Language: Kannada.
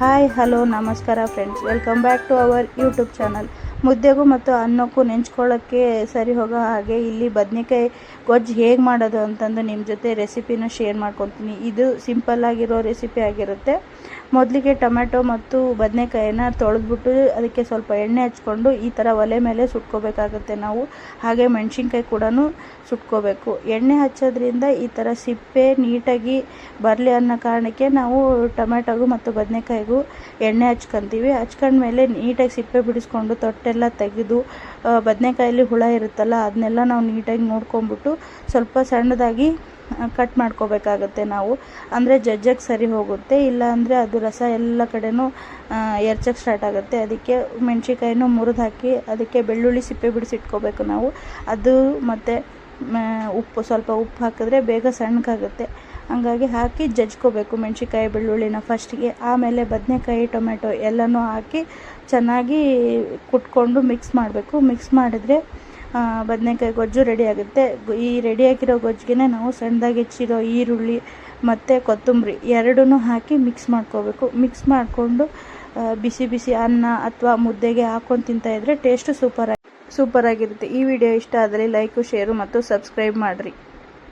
ಹಾಯ್ ಹಲೋ ನಮಸ್ಕಾರ friends, welcome back to our YouTube channel. ಮುದ್ದೆಗೂ ಮತ್ತು ಅನ್ನಕ್ಕೂ ನೆಂಚ್ಕೊಳ್ಳೋಕ್ಕೆ ಸರಿ ಹೋಗೋ ಹಾಗೆ ಇಲ್ಲಿ ಬದನೆಕಾಯಿ ಗೊಜ್ಜು ಹೇಗೆ ಮಾಡೋದು ಅಂತಂದು ನಿಮ್ಮ ಜೊತೆ ರೆಸಿಪಿನ ಶೇರ್ ಮಾಡ್ಕೊತೀನಿ. ಇದು ಸಿಂಪಲ್ ಆಗಿರೋ ರೆಸಿಪಿ ಆಗಿರುತ್ತೆ. ಮೊದಲಿಗೆ ಟೊಮೆಟೊ ಮತ್ತು ಬದನೆಕಾಯಿನ ತೊಳೆದ್ಬಿಟ್ಟು ಅದಕ್ಕೆ ಸ್ವಲ್ಪ ಎಣ್ಣೆ ಹಚ್ಕೊಂಡು ಈ ಥರ ಒಲೆ ಮೇಲೆ ಸುಟ್ಕೋಬೇಕಾಗುತ್ತೆ ನಾವು. ಹಾಗೆ ಮೆಣಸಿನ್ಕಾಯಿ ಕೂಡ ಸುಟ್ಕೋಬೇಕು. ಎಣ್ಣೆ ಹಚ್ಚೋದ್ರಿಂದ ಈ ಥರ ಸಿಪ್ಪೆ ನೀಟಾಗಿ ಬರಲಿ ಅನ್ನೋ ಕಾರಣಕ್ಕೆ ನಾವು ಟೊಮೆಟೊಗೂ ಮತ್ತು ಬದನೆಕಾಯಿಗೂ ಎಣ್ಣೆ ಹಚ್ಕೊತೀವಿ. ಹಚ್ಕೊಂಡ್ಮೇಲೆ ನೀಟಾಗಿ ಸಿಪ್ಪೆ ಬಿಡಿಸ್ಕೊಂಡು ತೊಟ್ಟೆಲ್ಲ ತೆಗೆದು ಬದನೆಕಾಯಲ್ಲಿ ಹುಳ ಇರುತ್ತಲ್ಲ ಅದನ್ನೆಲ್ಲ ನಾವು ನೀಟಾಗಿ ನೋಡ್ಕೊಂಬಿಟ್ಟು ಸ್ವಲ್ಪ ಸಣ್ಣದಾಗಿ ಕಟ್ ಮಾಡ್ಕೋಬೇಕಾಗತ್ತೆ ನಾವು. ಅಂದರೆ ಜಜ್ಜಕ್ಕೆ ಸರಿ ಹೋಗುತ್ತೆ, ಇಲ್ಲ ಅಂದರೆ ಅದು ರಸ ಎಲ್ಲ ಕಡೆನೂ ಎರ್ಚಕ್ಕೆ ಸ್ಟಾರ್ಟ್ ಆಗುತ್ತೆ. ಅದಕ್ಕೆ ಮೆಣಸಿನ್ಕಾಯಿನೂ ಮುರಿದು ಹಾಕಿ ಅದಕ್ಕೆ ಬೆಳ್ಳುಳ್ಳಿ ಸಿಪ್ಪೆ ಬಿಡಿಸಿಟ್ಕೋಬೇಕು ನಾವು. ಅದು ಮತ್ತು ಸ್ವಲ್ಪ ಉಪ್ಪು ಹಾಕಿದ್ರೆ ಬೇಗ ಸಣ್ಣಗಾಗುತ್ತೆ. ಹಂಗಾಗಿ ಹಾಕಿ ಜಜ್ಕೋಬೇಕು ಮೆಣಸಿನ್ಕಾಯಿ ಬೆಳ್ಳುಳ್ಳಿನ ಫಸ್ಟಿಗೆ. ಆಮೇಲೆ ಬದನೆಕಾಯಿ ಟೊಮೆಟೊ ಎಲ್ಲನೂ ಹಾಕಿ ಚೆನ್ನಾಗಿ ಕುಟ್ಕೊಂಡು ಮಿಕ್ಸ್ ಮಾಡಬೇಕು. ಮಿಕ್ಸ್ ಮಾಡಿದ್ರೆ ಬದನೆಕಾಯಿ ಗೊಜ್ಜು ರೆಡಿ ಆಗುತ್ತೆ. ಈ ರೆಡಿಯಾಗಿರೋ ಗೊಜ್ಜಿಗೆ ನಾವು ಸಣ್ಣದಾಗಿ ಹೆಚ್ಚಿರೋ ಈರುಳ್ಳಿ ಮತ್ತು ಕೊತ್ತಂಬರಿ ಎರಡನ್ನೂ ಹಾಕಿ ಮಿಕ್ಸ್ ಮಾಡ್ಕೋಬೇಕು. ಮಿಕ್ಸ್ ಮಾಡಿಕೊಂಡು ಬಿಸಿ ಬಿಸಿ ಅನ್ನ ಅಥವಾ ಮುದ್ದೆಗೆ ಹಾಕ್ಕೊಂಡು ತಿಂತಾಯಿದ್ರೆ ಟೇಸ್ಟು ಸೂಪರಾಗಿರುತ್ತೆ. ಈ ವಿಡಿಯೋ ಇಷ್ಟ ಆದರೆ ಲೈಕು, ಶೇರು ಮತ್ತು ಸಬ್ಸ್ಕ್ರೈಬ್ ಮಾಡಿರಿ.